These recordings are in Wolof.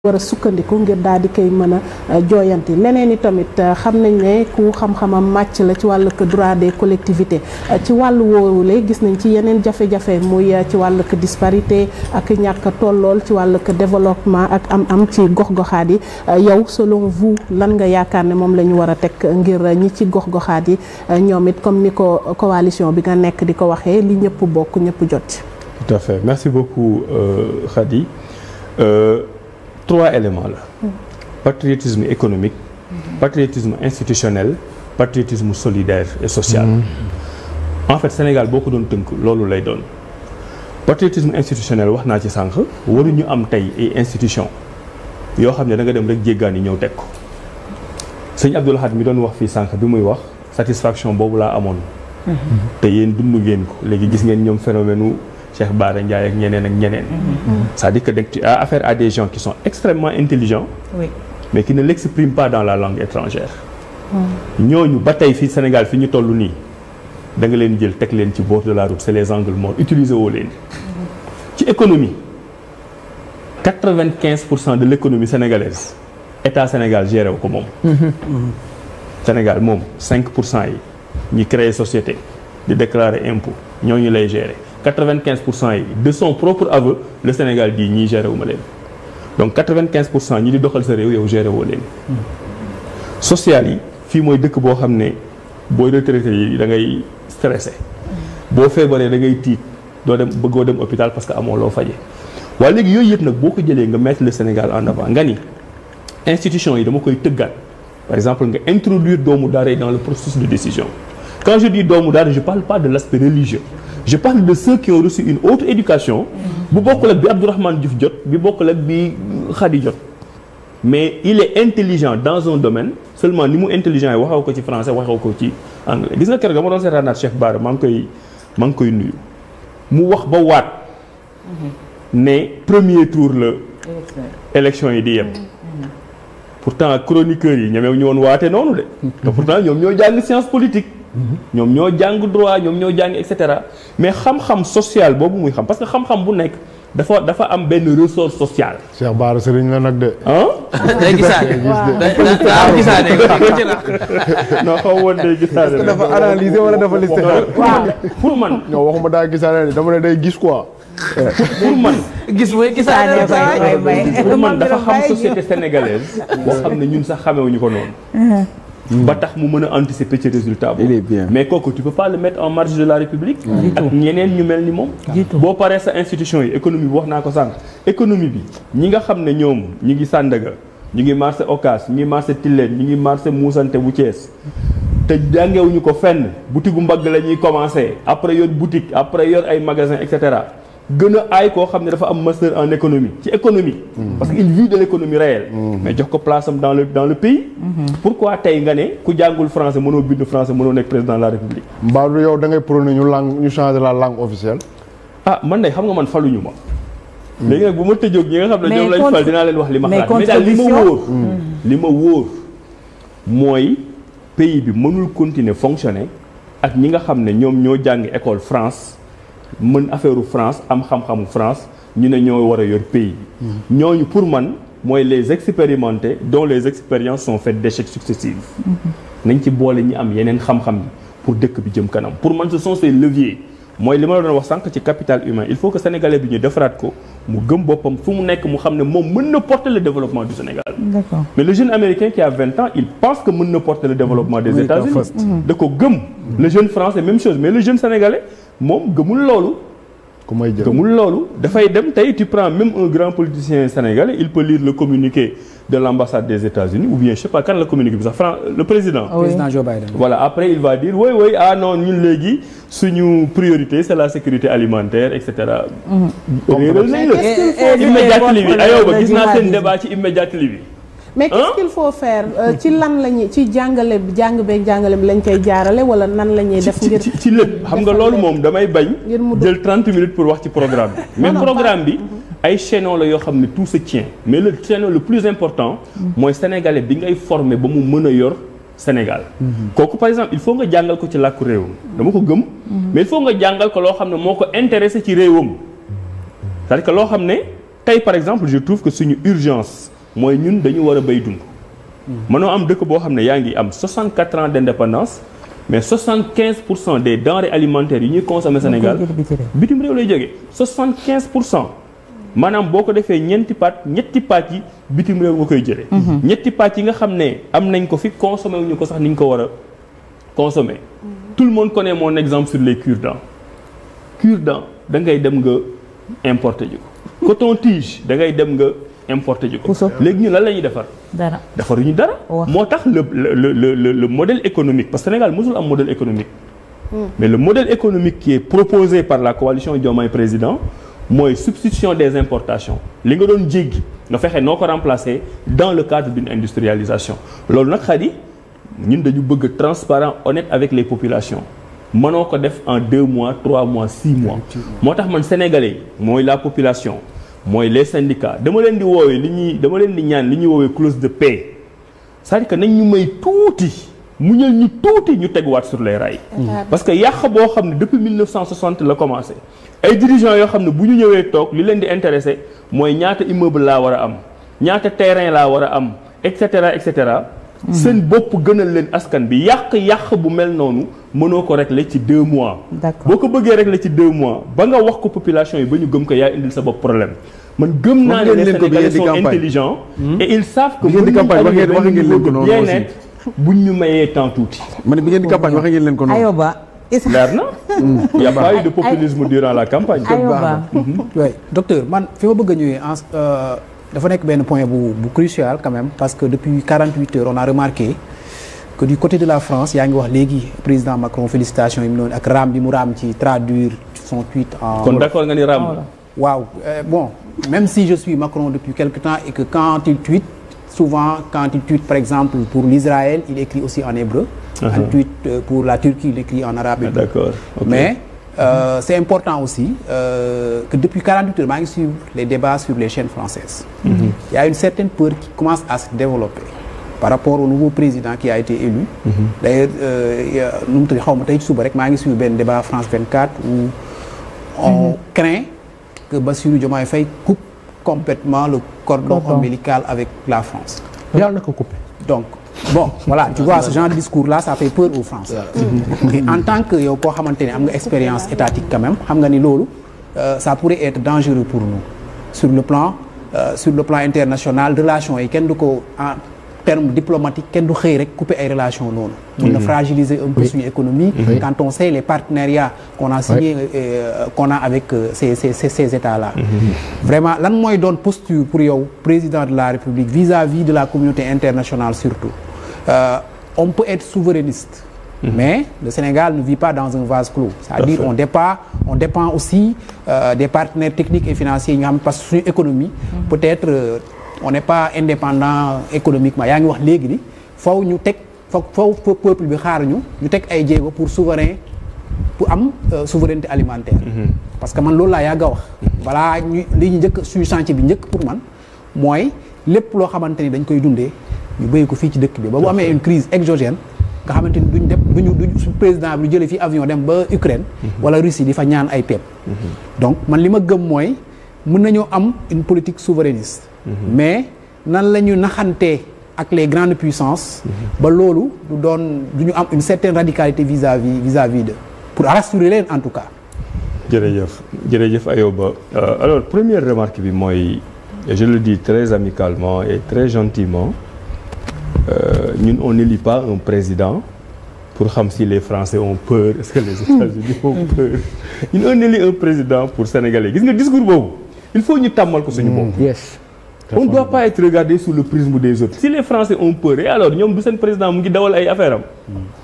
war a sukkandiku ngir daal di koy mën a jooyanti leneen i tamit xam nañ ne ku xam-xamam màcc la ci wàllu droit des collectivités ci wàllu woowule gis nañ ci yeneen jafe-jafe muy ci wàllu disparité ak ñàkk tollool ci wàllu développement ak am ci gox-goxaat yi yow selon vous lan nga yaakaar ne moom la ñu war a teg ngir ñi ci gox-goxaat yi ñoom it comme ni ko coalition bi nga nekk di ko waxee li ñëpp bokk ñëpp jot. Tout à fait merci beaucoup Khady. 3 éléments là. Patriotisme économique, patriotisme institutionnel, patriotisme solidaire et social. En fait Sénégal boo ko doon tënk loolu lay doon. Patriotisme institutionnel wax naa ci sànq waruñu am tey ay institution yoo xam ne da nga dem rek jéggaani ñëw teg ko. Sëñ Abdoul Ahad mi doon wax fii sànq bi muy wax satisfaction boobu laa amoon. te yéen dund ngeen ko léegi gis ngeen ñoom phénomène Cheikh Bara Ndiaye ak ñeneen. C'est-à-dire que tu as affaire à des gens qui sont extrêmement intelligents, oui, mais qui ne l'expriment pas dans la langue étrangère. ñooñu ba tey fii Sénégal fi ñu toll nii da nga leen jël teg leen ci bord de la route c'est les angles morts utiliser woo leen. ci économie 95% de l'économie sénégalaise état Sénégal géré wu ko moom. Sénégal moom 5% yi ñi créer société di déclarer impôt ñooñu lay gérer. 95% yi de son propre aveu le Sénégal di ñii géré wu ma leen donc 95% ñi di doxal sa réew yow géré woo leen. social yi fii mooy dëkk boo xam ne booy retraité yi da ngay stressé boo feebaree da ngay tiit doo dem bëggoo dem hôpital parce que amoo loo faje waaye léegi yooyu yëpp nag boo ko jëlee nga mettre le Sénégal en avant nga ni institution yi dama koy tëggaat par exemple nga introduire doomu daara dans le processus de décision. Quand je dis doomu daara je parle pas de l'aspect religieux. Je parle de ceux qui ont reçu une autre éducation bu bokkul ak bi Abdourahmane Diouf jot bi bokkul ak bi Khady jot mais il est intelligent dans un domaine seulement ni mu intelligent yi waxaw ko ci français waxaw ko ci anglais gis nga keroog dama doon seetaanaat Cheikh Bara maa ngi koy nuyu mu wax ba waat ne premier tour la élection yi di yem pourtant chroniqueurs yi ñemew ñu woon waate noonu de te pourtant ñoom ñoo jàng science politique ñoom ñoo jàng droit ñoom ñoo jàng et cetera mais xam-xam social boobu muy xam parce que xam-xam bu nekk dafa am benn ressort social. Cheikh Bara sëriñ la nag de. day gisaane waaw gisaane non xaw woon day gisaane. est-ce que dafa analyser wala dafa listé. waaw pour man. non waxuma daa gisaane dama ne day gis quoi. pour man. gis mooy gisaane pour man dafa xam société sénégalaise. boo xam ne ñun sax xamewuñu ko noonu. ba tax mu mën a anticiper ci résultat boobu. il est bien mais kooku tu peux pas le mettre en marge de la République. ak ñeneen ñu mel ni moom. boo paree sa institution yi économie bi wax naa ko sànq. économie bi ñi nga xam ne ñoom ñi ngi Sandaga ñu ngi marché Ocass ñu ngi marché Tilène ñu ngi marché Moussante bu Thiès te jàngewuñu ko fenn boutique bu mbagg la ñuy commencer après yor boutique après yor ay magasin et cetera gën a aay koo xam ne dafa am master en économie ci économie. parce que il vit de l'économie réelle. mais jox ko place am dans le pays. pourquoi tey nga ne ku jàngul français mënoo bind français mënoo nekk président de la république. Mbadou yow da ngay prôné ñu changer la langue officielle. ah man de xam nga man faluñu ma. léegi nag bu ma tëjoog ñi nga xam ne ñoom lañ fal dinaa leen wax li ma xalaat mais daal li ma wóor mooy pays bi mënul continuer fonctionner ak ñi nga xam ne ñoom ñoo jàng école France. mën affaire France am xam-xamu France ñu ne ñoo war a yor pays bi ñooñu pour man mooy les expérimentés dont les expériences sont faites d'échecs successifs nañ ci boole ñi am yeneen xam-xam yi pour dëkk bi jëm kanam pour man ce sont ces leviers mooy li ma la doon wax sànq ci capital humain il faut que sénégalais bi ñu defaraat ko mu gëm boppam fu mu nekk mu xam ne moom mën na porter le développement du Sénégal. D'accord. Mais le jeune américain qui a 20 ans il pense que mën na porter le développement des États-Unis da ko gëm. Le jeune français même chose mais le jeune sénégalais moom gëmul loolu. gëmul loolu dafay dem tey tu prends même un grand politicien sénégalais il peut lire le communiqué de l'ambassade des États-Unis ou bien je sais pas kan la communiqué bi sax le président. président Joe Biden. Voilà après il va dire oui ah non ñun léegi suñu priorité c'est la sécurité alimentaire et cetera. réeral nañ la immédiately bi aywa gis naa seen débat ci immédiately bi. mais qu'est-ce qu'il faut faire ci lan lañuy ci jàngale bi jàngale bi lañ koy jaarale wala nan la ñuy def ngir ci lépp xam nga loolu moom damay bañ jël 30 minutes pour wax ci programme bi même programme bi ay chaînon la yoo xam ne tout se tient mais le chaînon le plus important mooy sénégalais bi ngay former ba mu mën a yor Sénégal kooku par exemple il faut nga jàngal ko ci làkku réewam dama ko gëm mais il faut nga jàngal ko loo xam ne moo ko intéressé ci réewam c'est-à-dire que loo xam ne tey par exemple je trouve que suñu urgence mooy ñun dañu war a béy dund. mënoo am dëkk boo xam ne yaa ngi am 64 ans d'indépendance mais 75% des denrées alimentaires yi ñuy consommer Sénégal bitim réew lay jógee 75%. maanaam boo ko defee ñetti pàcc yi bitim réew nga koy jëlee. ñetti pàcc yi nga xam ne am nañ ko fi consommer wuñu ko sax ni ñu ko war a consommer. tout le monde connaît mon exemple sur les cure-dents. cure-dents da ngay dem nga importer ji ko. coton-tige da ngay dem nga importer ji ko. léegi ñu lan la ñuy defar. dara defaruñu dara. moo tax le modèle économique parce que Sénégal mosul am modèle économique. mais le modèle économique qui est proposé par la coalition Diomaye Président. mooy substitution des importations li nga doon jéggi nga fexe noo ko remplacer dans le cadre d'une industrialisation loolu nag xadi ñun dañu bëgg transparent honnête avec les populations mënoo ko def en 2 mois 3 mois 6 mois moo tax man sénégalais yi mooy la population mooy les syndicats dama leen di ñaan li ñuy woowee clause de paix c'est-à-dire que nañ ñu may tuuti muñal ñu tuuti ñu teguwaat sur les rails parce que yàq boo xam ne depuis 1960 la commencé ay dirigeants yoo xam ne bu ñu ñëwee toog li leen di intéressé mooy ñaata immeuble laa war a am ñaata terrain laa war a am et cetera et cetera. seen bopp gënal leen askan bi yàq bu mel noonu mënoo ko régler ci 2 mois. d'accord boo ko bëggee régler ci 2 mois ba nga wax ko population yi ba ñu gëm ko yaa indil sa bopp problème. man gëm naa ne les Sénégalais sont intelligents. et ils savent que bien-être buñ ñu mayee temps tuuti. ma ne bi ngeen di campagne wax ngeen leen ko noonu. Ayoba. leer na. il y a pas eu de populisme durant la campagne. Ayoba. oui docteur man fi ma bëgg a ñëwee dafa nekk benn point bu crucial quand même parce que depuis 48 heures on a remarqué que du côté de la France yaa ngi wax léegi président Macron félicitations yi mu noonu ak raam bi mu raam ci traduire son tweet en. kon d'accord nga ni raam la. waaw bon même si je suis Macron depuis quelque temps et que quand il tweet souvent quand il tweet par exemple pour l'Israël il écrit aussi en hébreu. Un tweet pour la Turquie il écrit en arabe. Ah, d'accord. Okay. Mais c'est important aussi que depuis 48 heures maa ngi suivre les débats sur les chaînes françaises. Il y a une certaine peur qui commence à se développer par rapport au nouveau président qui a été élu. D'ailleurs nu mu tudd xaw ma tey suba rek maa ngi suivre benn débat France 24 où on craint que Bassirou Diomaye Faye coupe complètement le cordon ombilical avec la France. yàlla na ko coupé. Donc bon voilà tu vois ce genre de discours là ça fait peur aux Français. Et en tant que yow koo xamante ne am nga expérience étatique quand même xam nga ni loolu ça pourrait être dangereux pour nous sur le plan international relations yi kenn du ko en termes diplomatiques kenn du xëy rek couper ay relations noonu. mun na fragiliser un peu suñu économie. Quand on sait les partenariats qu'on a signé qu'on a avec ces états là. Vraiment lan mooy doon posture pour yow président de la République vis-à-vis de la communauté internationale surtout. On peut être souverainiste. Mais le Sénégal ne vit pas dans un vase clos. C'est-à-dire on dépend aussi des partenaires techniques et financiers yi nga xam parce que suñu économie peut-être on n'est pas indépendant économiquement yaa ngi wax léegi ni faw ñu teg faw peuple bi xaar ñu teg ay jéego pour am souveraineté alimentaire. Parce que man loolu laa yàgg a wax. balaa li ñu njëkk suñu chantier bi njëkk pour man mooy lépp loo xamante ni dañ koy dundee ñu béy ko fii ci dëkk bi ba bu amee une crise exogène nga xamante ni duñ su président bi du jëlee fii avion dem ba Ukraine. wala Russie di fa ñaan ay pepp. donc man li ma gëm mooy mën nañoo am une politique souverainiste. mais nan la ñu naxantee ak les grandes puissances. ba loolu du ñu am une certaine radicalité vis-à-vis de pour rassurer leen en tout cas. jërëjëf Ayoba alors première remarque bi mooy je le dis très amicalement et très gentiment ñun on n'élit pas un président pour xam si les Français ont peur est-ce que les États-Unis ont peur ñun on élit un président pour Sénégalais gis nga discours boobu il faut ñu tàmmal ko suñu bopp. yes. on ne doit pas être regardé sous le prisme des autres. Si les Français ont peur, et alors ñoom du seen président mu ngi dawal ay affaire am.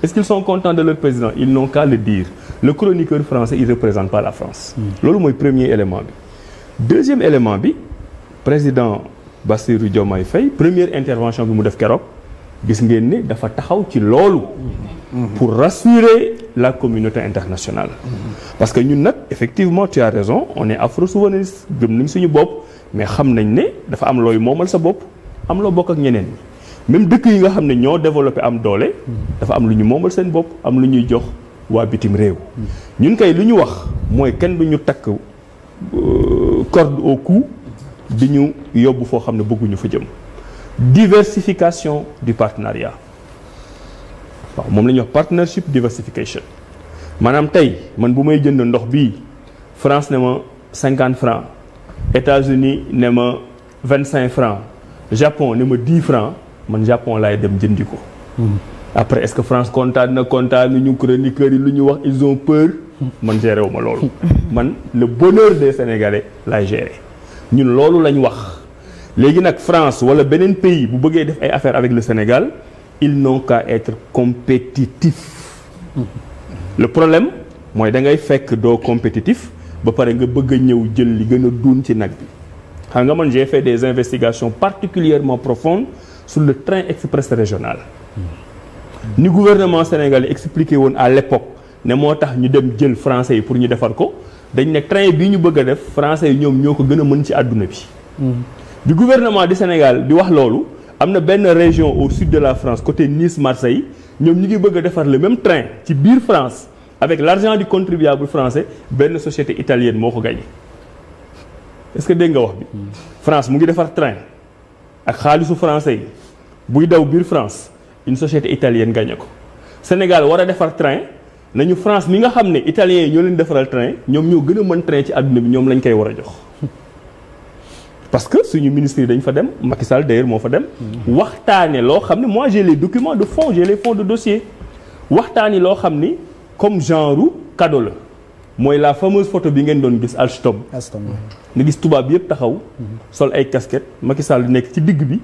Est-ce qu'ils sont contents de leur président? Ils n'ont qu'à le dire. Le chroniqueur français il représente pas la France. loolu mooy premier élément bi. Deuxième élément bi président Bassirou Diomaye Faye première intervention bi mu def keroog gis ngeen ni dafa taxaw ci loolu. pour rassurer la communauté internationale. parce que ñun nag effectivement tu as raison on est afro-souverainiste gëm nañ suñu bopp. mais xam nañ ne dafa am looy moomal sa bopp am loo bokk ak ñeneen ñi même dëkk yi nga xam ne ñoo développé am doole dafa am lu ñu moomal seen bopp am lu ñuy jox waa bitim réew ñun kay lu ñu wax mooy kenn du ñu takk corde au cou di ñu yóbbu foo xam ne bëgguñu fa jëm. Diversification du partenariat waaw moom la ñuy wax partnership diversification maanaam tey man bu may jënd ndox bii France ne ma 50 francs États-Unis ne ma 25 francs Japon ne ma 10 francs man Japon laay dem jëndi ko. Après est-ce que France kontaan ñu chroniqueurs yi lu ñu wax ils ont peur man géré wu ma loolu. man le bonheur des Sénégalais laay géré ñun loolu lañ wax. léegi nag France wala beneen pays bu bëggee def ay affaires avec le Sénégal ils n'ont qu'à être compétitifs. Le problème mooy da ngay fekk doo compétitif ba pare nga bëgg a ñëw jël li gën a duun ci nag bi. xam nga man j'ai fait des investigations particulièrement profondes sur le train express régional. ni gouvernement sénégalais expliqué woon à l'époque ne moo tax ñu dem jël français yi pour ñu defar ko dañ ne train bii ñu bëgg a def français yi ñoom ñoo ko gën a mën ci àdduna bi. du gouvernement du Sénégal di wax loolu am na benn région au sud de la France côté Nice Marseille ñoom ñu ngi bëgg a defar le même train ci biir France avec l'argent du contribuable français benn société italienne moo ko gagné. est-ce que dégg nga wax bi. France mu ngi defar train ak xaalisu français yi buy daw biir France une société italienne gagné ko. Sénégal war a defar train nañu France mi nga xam ne italiens yi ñoo leen defaral train ñoom ñoo gën a mën train ci àdduna bi ñoom lañ koy war a jox. parce que suñu ministre yi dañ fa dem Macky Sall d'ailleurs moo fa dem. waxtaane loo xam ne moi j'ai les documents de fond j'ai les fonds de dossier. waxtaani loo xam ni comme genre cadeau la mooy la fameuse photo bi ngeen doon gis Alstom. nga gis tubaab yëpp taxaw. sol ay casquettes Macky Sall nekk ci digg bi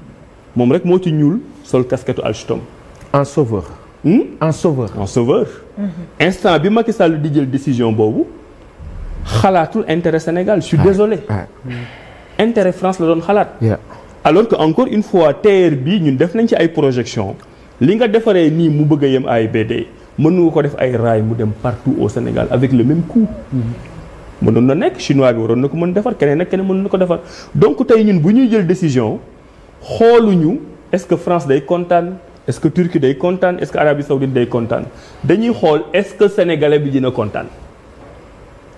moom rek moo ci ñuul sol casquette Alstom. en sauveur. en sauveur. en sauveur. instant bi Macky Sall di jël décision boobu xalaatul intérêt Sénégal je suis désolé. intérêt France la doon xalaat. alors que encore une fois TER bi ñun def nañ ci ay projection li nga defaree nii mu bëgg a yem AIBD mën nga ko def ay raay mu dem partout au Sénégal avec le même coût. mënoon na nekk chinois bi waroon na ko mën defar keneen ak keneen mën na ko defar donc tey ñun bu ñuy jël décision xooluñu est-ce que France day kontaan est-ce que Turquie day kontaan est-ce que Arabie Saoudite day kontaan dañuy xool est-ce que sénégalais bi dina kontaan.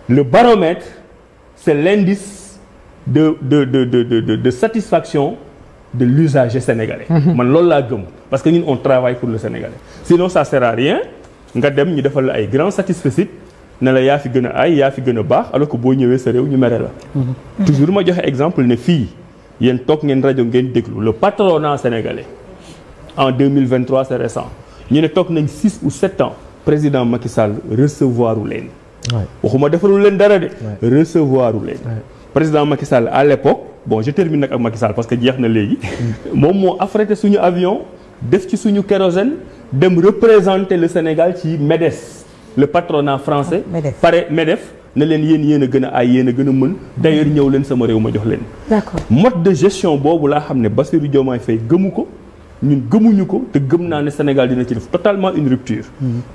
le baromètre c'est l'indice de satisfaction de l'usager sénégalais. man loolu laa gëm parce que ñun on travaille pour le Sénégalais sinon ça sert à rien nga dem ñu defal la ay grands satisfecit ne la yaa fi gën a ay yaa fi gën a baax alors que boo ñëwee sa réew ñu mere la. toujours ma joxe exemple ne fii yéen toog ngeen rajo ngeen déglu le patronat sénégalais en 2023 c'est récent ñu ne toog nañ 6 ou 7 ans président Macky Sall recevoir u leen. waxuma defalul leen dara de. recevoir u leen. président Macky Sall à l'époque bon je termine nag ak Macky Sall parce que jeex na léegi moom moo affrété suñu avion def ci suñu kérosène dem représenter le Sénégal ci MEDEF le patronat français. pare MEDEF ne leen yéen a gën a ay yéen a gën a mën d'ailleurs ñëw leen sama réew ma jox leen. d'accord mode de gestion boobu laa xam ne Bassirou Diomaye Faye gëmu ko ñun gëmuñu ko te gëm naa ne Sénégal dina ci def totalement une rupture.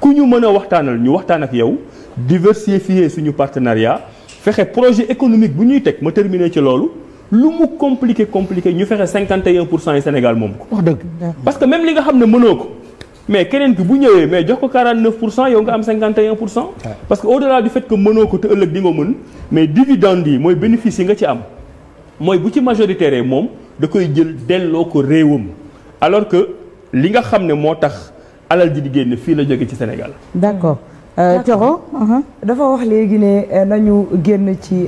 ku ñu mën a waxtaanal ñu waxtaan ak yow diversifier suñu partenariat. fexe projet économique bu ñuy teg ma terminer ci loolu lu mu compliqué ñu fexe 51% yi Sénégal moom ko. wax dëgg. parce que même li nga xam ne mënoo ko mais keneen ki bu ñëwee mais jox ko 49% yow nga am 51%. parce que au-delà du fait que mënoo ko te ëllëg di nga mën mais dividende yi mooy bénéfice yi nga ci am mooy bu ci majoritaire moom da koy jël delloo ko réewam alors que li nga xam ne moo tax alal ji di génn fii la jóge ci Sénégal. d'accord. Thioro dafa wax léegi ne nañu génn ci